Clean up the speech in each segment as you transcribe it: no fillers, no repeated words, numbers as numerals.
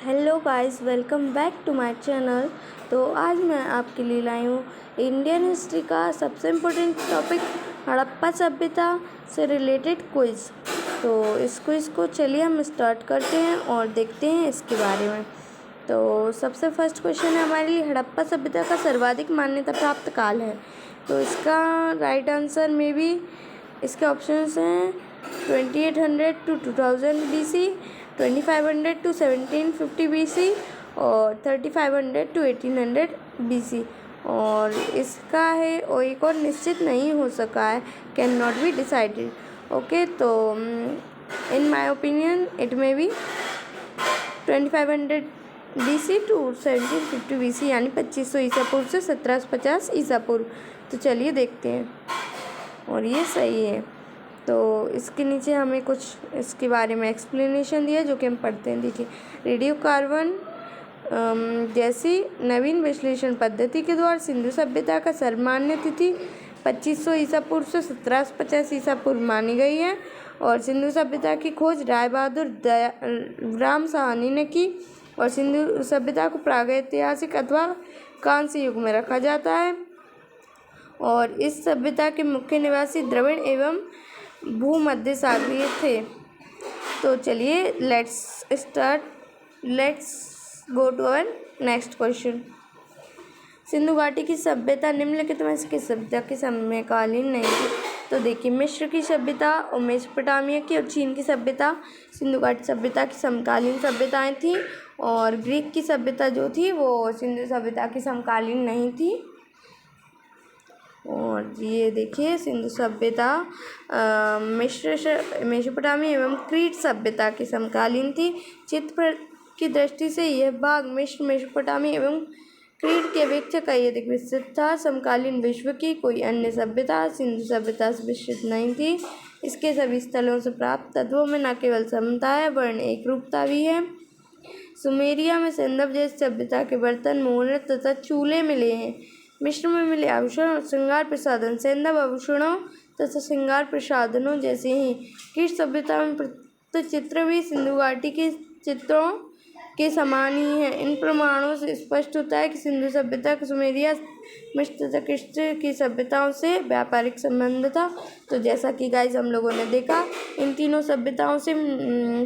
Hello guys, welcome back to my channel. तो आज मैं आपके लिए लाई हूँ इंडियन हिस्ट्री का सबसे इम्पोर्टेंट टॉपिक हड़प्पा सभ्यता से रिलेटेड क्विज़। तो इस क्विज़ को चलिए हम स्टार्ट करते हैं और देखते हैं इसके बारे में। तो सबसे फर्स्ट क्वेश्चन है हमारे लिए, हड़प्पा सभ्यता का सर्वाधिक मान्यता प्राप्त काल है। तो इसका राइट आंसर में भी इसके ऑप्शंस हैं 2800 to 2000 BC, 2500 to 1750 BC और 3500 to 1800 BC। और इसका है और एक और निश्चित नहीं हो सका है, can not be decided. Okay, तो in my opinion it may be 2500 BC to 1750 BC, यानी 2500 ईसा पूर्व से 1750 ईसा पूर्व। तो चलिए देखते हैं, और ये सही है। तो इसके नीचे हमें कुछ इसके बारे में एक्सप्लेनेशन दिया जो कि हम पढ़ते हैं। देखिए, रेडियो कार्बन जैसी नवीन विश्लेषण पद्धति के द्वारा सिंधु सभ्यता का सर्वमान्य तिथि 2500 ईसा पूर्व से 1750 ईसा पूर्व मानी गई है। और सिंधु सभ्यता की खोज राय बहादुर राम साहनी ने की। और सिंधु सभ्यता को प्रागैतिहासिक अथवा कांस्य युग में रखा जाता है। और इस सभ्यता के मुख्य निवासी द्रविड़ एवं भूमध्य सागरीय थे। तो चलिए let's go to our next question. Sindhu घाटी की सभ्यता निम्नलिखित में से किस सभ्यता के समकालीन नहीं थी? तो देखिए, मिस्र की सभ्यता और मेसोपोटामिया की और चीन की सभ्यता सिंधु घाटी सभ्यता की समकालीन सभ्यताएं थी। और ग्रीक की सभ्यता जो थी वो सिंधु सभ्यता की समकालीन नहीं थी। और ये देखिए, सिंधु सभ्यता मेसोपोटामिया एवं क्रीट सभ्यता की समकालीन थी। चित्र की दृष्टि से यह भाग मिस्र, मेसोपोटामिया एवं क्रीट के अपेक्षा कई अधिक विस्तृत था। समकालीन विश्व की कोई अन्य सभ्यता सिंधु सभ्यता से विस्तृत नहीं थी। इसके सभी स्थलों से प्राप्त तत्वों में न केवल समता है वर्ण एक रूपता भी है। सुमेरिया में सिंधव जैसी सभ्यता के बर्तन, मोहर तथा चूल्हे मिले हैं। मिस्र में मिले आभूषण और श्रृंगार प्रसाधन सिंधव आभूषणों तथा श्रृंगार प्रसाधनों जैसे ही। क्रीट सभ्यता में प्रयुक्त चित्र भी सिंधु घाटी के चित्रों के समान ही है। इन प्रमाणों से स्पष्ट होता है कि सिंधु सभ्यता का सुमेरिया, मिस्र तथा क्रीट की सभ्यताओं से व्यापारिक संबंध था। तो जैसा कि गाइस हम लोगों ने देखा, इन तीनों सभ्यताओं से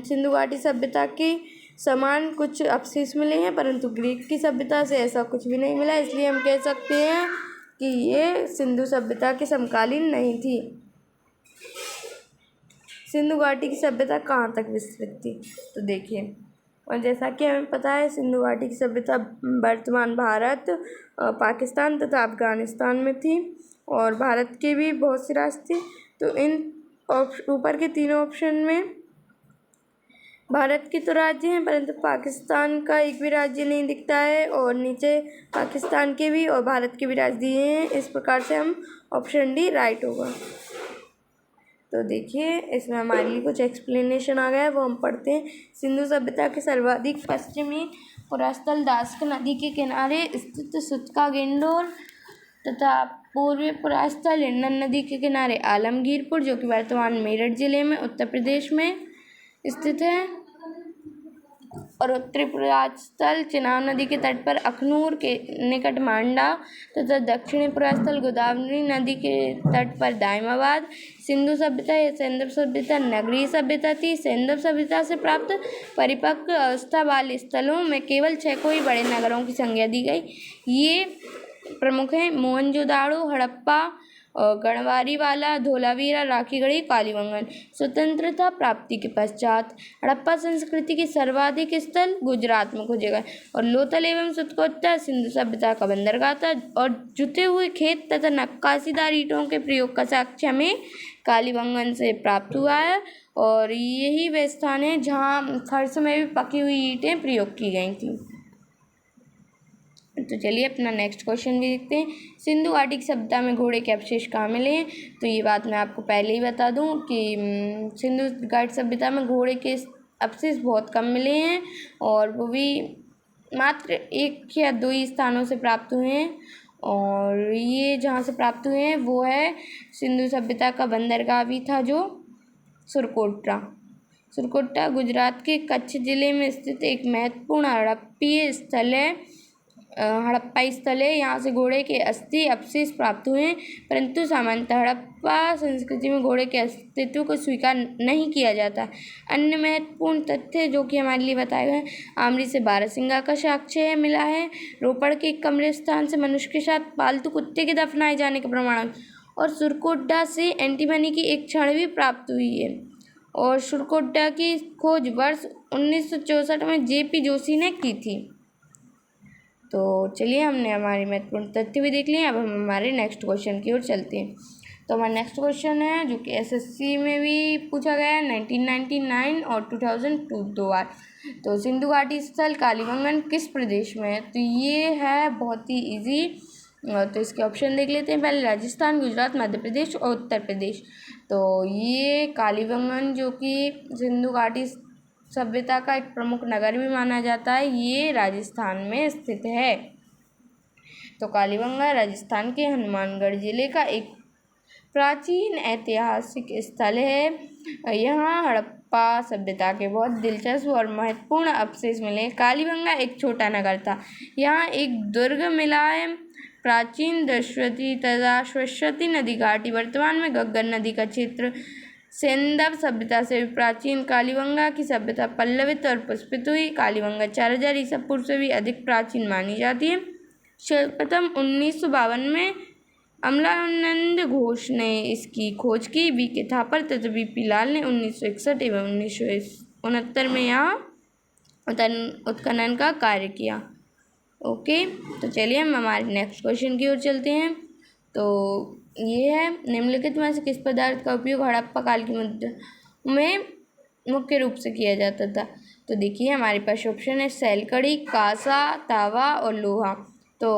सिंधु घाटी सभ्यता की समान कुछ अवशेष मिले हैं, परंतु ग्रीक की सभ्यता से ऐसा कुछ भी नहीं मिला। इसलिए हम कह सकते हैं कि ये सिंधु सभ्यता के समकालीन नहीं थी। सिंधु घाटी की सभ्यता कहाँ तक विस्तृत थी? तो देखिए, और जैसा कि हमें पता है, सिंधु घाटी की सभ्यता वर्तमान भारत, पाकिस्तान तथा अफगानिस्तान में थी। और भारत के भी बहुत से राष्ट्र थे। तो इन ऊपर के तीनों ऑप्शन में भारत के तो राज्य हैं, परंतु पाकिस्तान का एक भी राज्य नहीं दिखता है। और नीचे पाकिस्तान के भी और भारत के भी राज्य दिए हैं। इस प्रकार से हम ऑप्शन डी राइट होगा। तो देखिए, इसमें हमारे लिए कुछ एक्सप्लेनेशन आ गया है, वो हम पढ़ते हैं। सिंधु सभ्यता के सर्वाधिक पश्चिमी पुरास्थल दास्क नदी के किनारे स्थित सुतका गेंडोर तथा पूर्वी पुरास्थल हिंडन नदी के किनारे आलमगीरपुर, जो कि वर्तमान मेरठ जिले में उत्तर प्रदेश में स्थित है। और उत्तरी पुरास्थल चिनाब नदी के तट पर अखनूर के निकट मांडा तथा दक्षिणी पुरास्थल गोदावरी नदी के तट पर दाइमाबाद। सिंधु सभ्यता या सिंधव सभ्यता नगरीय सभ्यता थी। सिंधव सभ्यता से प्राप्त परिपक्व अवस्था वाले स्थलों में केवल 6 को ही बड़े नगरों की संज्ञा दी गई। ये प्रमुख हैं मोहनजोदाड़ो, हड़प्पा, गढ़वारीवाला, धोलावीरा, राखीगढ़ी, कालीबंगन। स्वतंत्रता प्राप्ति के पश्चात हड़प्पा संस्कृति के सर्वाधिक स्थल गुजरात में खोजे गए। और लोथल एवं सुतकोटा सिंधु सभ्यता का बंदरगाह था। और जुते हुए खेत तथा नक्काशीदार ईंटों के प्रयोग का साक्ष्य हमें कालीबंगन से प्राप्त हुआ है। और यही वह स्थान है जहाँ फर्श में भी पकी हुई ईंटें प्रयोग की गई थी। तो चलिए अपना नेक्स्ट क्वेश्चन भी देखते हैं। सिंधु घाटी की सभ्यता में घोड़े के अवशेष कहाँ मिले हैं? तो ये बात मैं आपको पहले ही बता दूं कि सिंधु घाटी सभ्यता में घोड़े के अवशेष बहुत कम मिले हैं। और वो भी मात्र 1 या 2 ही स्थानों से प्राप्त हुए हैं। और ये जहाँ से प्राप्त हुए हैं वो है सिंधु सभ्यता का बंदरगाह भी था, जो सुरकोटरा। सुरकोट्टा गुजरात के कच्छ जिले में स्थित एक महत्वपूर्ण हड़प्पीय स्थल है, हड़प्पाई स्थल है। यहाँ से घोड़े के अस्थि अवशेष प्राप्त हुए हैं, परंतु सामान्यतः हड़प्पा संस्कृति में घोड़े के अस्तित्व को स्वीकार नहीं किया जाता। अन्य महत्वपूर्ण तथ्य जो कि हमारे लिए बताए गए हैं, आमरी से बारहसिंगा का साक्ष्य मिला है। रोपड़ के एक कब्रिस्तान से मनुष्य के साथ पालतू कुत्ते के दफनाए जाने का प्रमाण, और सुरकोट्टा से एंटीमनी की एक छड़ भी प्राप्त हुई है। और सुरकोट्टा की खोज वर्ष 1964 में JP जोशी ने की थी। तो चलिए, हमने हमारी महत्वपूर्ण तथ्य भी देख लिए। अब हम हमारे नेक्स्ट क्वेश्चन की ओर चलते हैं। तो हमारा नेक्स्ट क्वेश्चन है जो कि SSC में भी पूछा गया है 1999 और 2002 दो बार। तो सिंधु घाटी स्थल कालीबंगन किस प्रदेश में है? तो ये है बहुत ही इजी। तो इसके ऑप्शन देख लेते हैं। पहले राजस्थान, गुजरात, मध्य प्रदेश और उत्तर प्रदेश। तो ये कालीबंगन जो कि सिंधु घाटी सभ्यता का एक प्रमुख नगर भी माना जाता है, ये राजस्थान में स्थित है। तो कालीबंगा राजस्थान के हनुमानगढ़ जिले का एक प्राचीन ऐतिहासिक स्थल है। यहाँ हड़प्पा सभ्यता के बहुत दिलचस्प और महत्वपूर्ण अवशेष मिले। कालीबंगा एक छोटा नगर था। यहाँ एक दुर्ग मिला है। प्राचीन दशवती तथा सरस्वती नदी घाटी, वर्तमान में घग्गर नदी का क्षेत्र, सेंधव सभ्यता से भी प्राचीन कालीबंगा की सभ्यता पल्लवित और पुष्पित हुई। कालीबंगा 4000 ईसा पूर्व से भी अधिक प्राचीन मानी जाती है। सर्वप्रथम 1952 में अमलानंद घोष ने इसकी खोज की। BK थापर तथा BP लाल ने 1961 एवं 1969 में यहाँ उत्खनन का कार्य किया। ओके, तो चलिए हम हमारे नेक्स्ट क्वेश्चन की ओर चलते हैं। तो ये है, निम्नलिखित में से किस पदार्थ का उपयोग हड़प्पा काल की मुद्रा में मुख्य रूप से किया जाता था? तो देखिए, हमारे पास ऑप्शन है सैलकड़ी, कांसा, तावा और लोहा। तो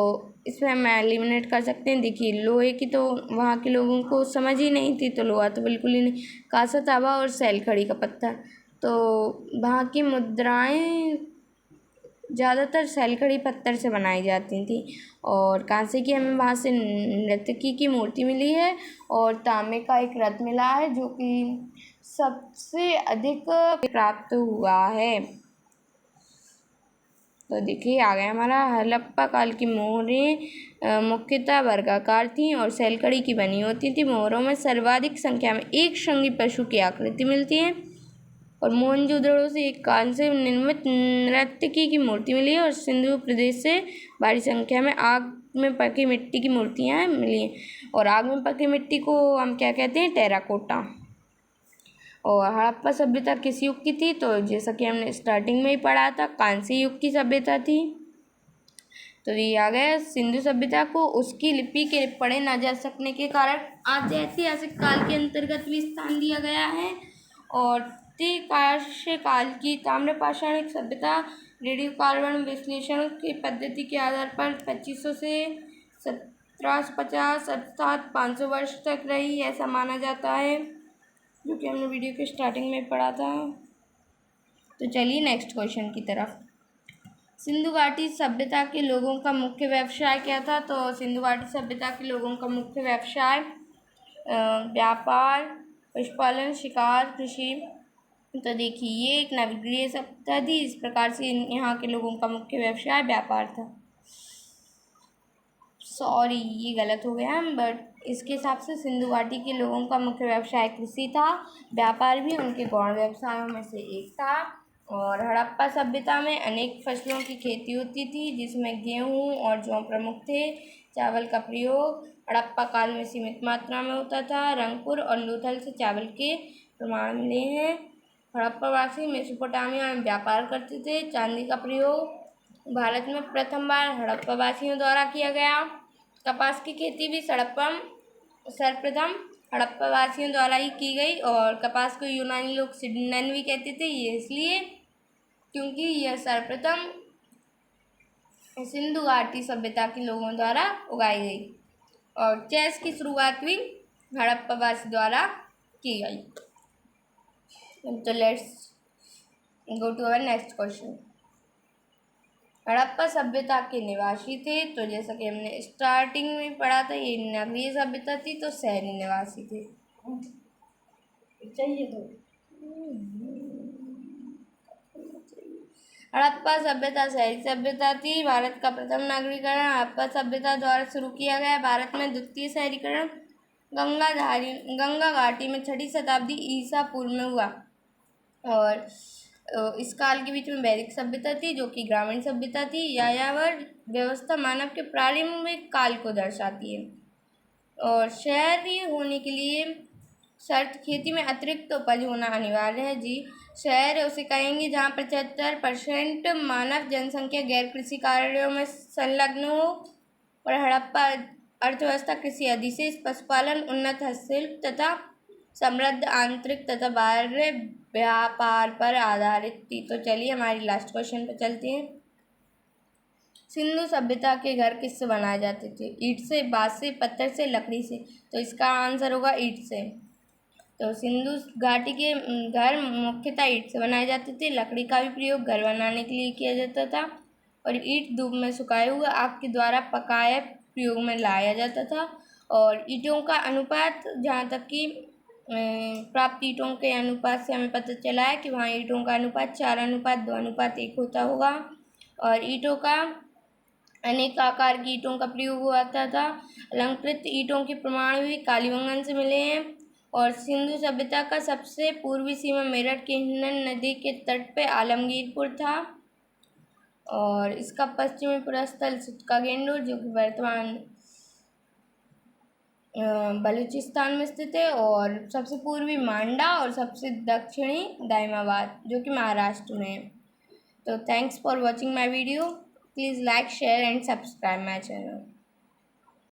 इसमें हम एलिमिनेट कर सकते हैं। देखिए, लोहे की तो वहाँ के लोगों को समझ ही नहीं थी, तो लोहा तो बिल्कुल ही नहीं। कांसा, तावा और सैलकड़ी का पत्थर। तो वहाँ की मुद्राएं ज़्यादातर सैलकड़ी पत्थर से बनाई जाती थी। और कांसे की हमें वहाँ से नर्तकी की मूर्ति मिली है, और तांबे का एक रथ मिला है जो कि सबसे अधिक प्राप्त हुआ है। तो देखिए, आ गया हमारा हड़प्पा काल की मोहरें मुख्यतः वर्गाकार थीं और सैलकड़ी की बनी होती थी। मोहरों में सर्वाधिक संख्या में एक श्रृंगी पशु की आकृति मिलती है। और मोहनजोदड़ो से एक कांस्य से निर्मित नर्तकी की मूर्ति मिली है। और सिंधु प्रदेश से भारी संख्या में आग में पकी मिट्टी की मूर्तियाँ मिली हैं। और आग में पकी मिट्टी को हम क्या कहते हैं? टेराकोटा। और हड़प्पा सभ्यता किस युग की थी? तो जैसा कि हमने स्टार्टिंग में ही पढ़ा था, कांस्य युग की सभ्यता थी। तो ये आ गया। सिंधु सभ्यता को उसकी लिपि के पढ़े न जा सकने के कारण आज ऐतिहासिक काल के अंतर्गत भी स्थान दिया गया है। और त्रिकार्ष्य काल की ताम्रपाषाणिक सभ्यता रेडियो कार्बन विश्लेषण की पद्धति के आधार पर 2500 से 1750 अर्थात 500 वर्ष तक रही, ऐसा माना जाता है, जो कि हमने वीडियो के स्टार्टिंग में पढ़ा था। तो चलिए नेक्स्ट क्वेश्चन की तरफ। सिंधु घाटी सभ्यता के लोगों का मुख्य व्यवसाय क्या था? तो सिंधु घाटी सभ्यता के लोगों का मुख्य व्यवसाय व्यापार, पशुपालन, शिकार, कृषि। तो देखिए, ये एक नगरीय सभ्यता थी। इस प्रकार से यहाँ के लोगों का मुख्य व्यवसाय व्यापार था। सॉरी, ये गलत हो गया, बट इसके हिसाब से सिंधु घाटी के लोगों का मुख्य व्यवसाय कृषि था। व्यापार भी उनके गौण व्यवसायों में से एक था। और हड़प्पा सभ्यता में अनेक फसलों की खेती होती थी, जिसमें गेहूँ और जौ प्रमुख थे। चावल का प्रयोग हड़प्पा काल में सीमित मात्रा में होता था। रंगपुर और लूथल से चावल के प्रमाण मिले हैं। हड़प्पावासी मेसोपोटामिया में व्यापार करते थे। चांदी का प्रयोग भारत में प्रथम बार हड़प्पावासियों द्वारा किया गया। कपास की खेती भी सर्वप्रथम हड़प्पावासियों द्वारा ही की गई। और कपास को यूनानी लोग सिडनन भी कहते थे, ये इसलिए क्योंकि यह सर्वप्रथम सिंधु घाटी सभ्यता के लोगों द्वारा उगाई गई। और चेस की शुरुआत भी हड़प्पावासी द्वारा की गई। तो let's go to our next question. Harappa सभ्यता के निवासी थे, तो जैसा कि हमने स्टार्टिंग में पढ़ा था, ये नगरीय सभ्यता थी, तो शहरी निवासी थे। चाहिए तो हड़प्पा सभ्यता शहरी सभ्यता थी। भारत का प्रथम नगरीकरण हड़प्पा सभ्यता द्वारा शुरू किया गया। भारत में द्वितीय शहरीकरण गंगा घाटी में 6वीं शताब्दी ईसा पूर्व में हुआ। और इस काल के बीच में वैदिक सभ्यता थी, जो कि ग्रामीण सभ्यता थी। यायावर व्यवस्था मानव के प्रारंभिक काल को दर्शाती है। और शहरी होने के लिए शर्त खेती में अतिरिक्त उपज होना अनिवार्य है। जी, शहर उसे कहेंगे जहाँ 75% मानव जनसंख्या गैर कृषि कार्यों में संलग्न हो। और हड़प्पा अर्थव्यवस्था कृषि अधिशेष पशुपालन उन्नत हस्तशिल्प तथा समृद्ध आंतरिक तथा बाह्य व्यापार पर आधारित थी। तो चलिए हमारी लास्ट क्वेश्चन पर चलते हैं। सिंधु सभ्यता के घर किससे बनाए जाते थे? ईंट से, बांस से, पत्थर से, लकड़ी से। तो इसका आंसर होगा ईंट से। तो सिंधु घाटी के घर मुख्यतः ईंट से बनाए जाते थे। लकड़ी का भी प्रयोग घर बनाने के लिए किया जाता था। और ईंट धूप में सुखाए हुए आग के द्वारा पकाए प्रयोग में लाया जाता था। और ईंटों का अनुपात, जहाँ तक कि प्राप्त ईंटों के अनुपात से हमें पता चला है कि वहाँ ईंटों का अनुपात 4:2:1 होता होगा। और ईंटों का अनेक आकार की ईंटों का प्रयोग होता था। अलंकृत ईंटों के प्रमाण भी कालीबंगन से मिले हैं। और सिंधु सभ्यता का सबसे पूर्वी सीमा मेरठ के हिंडन नदी के तट पे आलमगीरपुर था। और इसका पश्चिमी पुरस्थल सिटकागेंडोर, जो कि वर्तमान बलूचिस्तान में स्थित है। और सबसे पूर्वी मांडा और सबसे दक्षिणी दाइमाबाद, जो कि महाराष्ट्र में है। तो thanks for watching my video. Please like, share and subscribe my channel.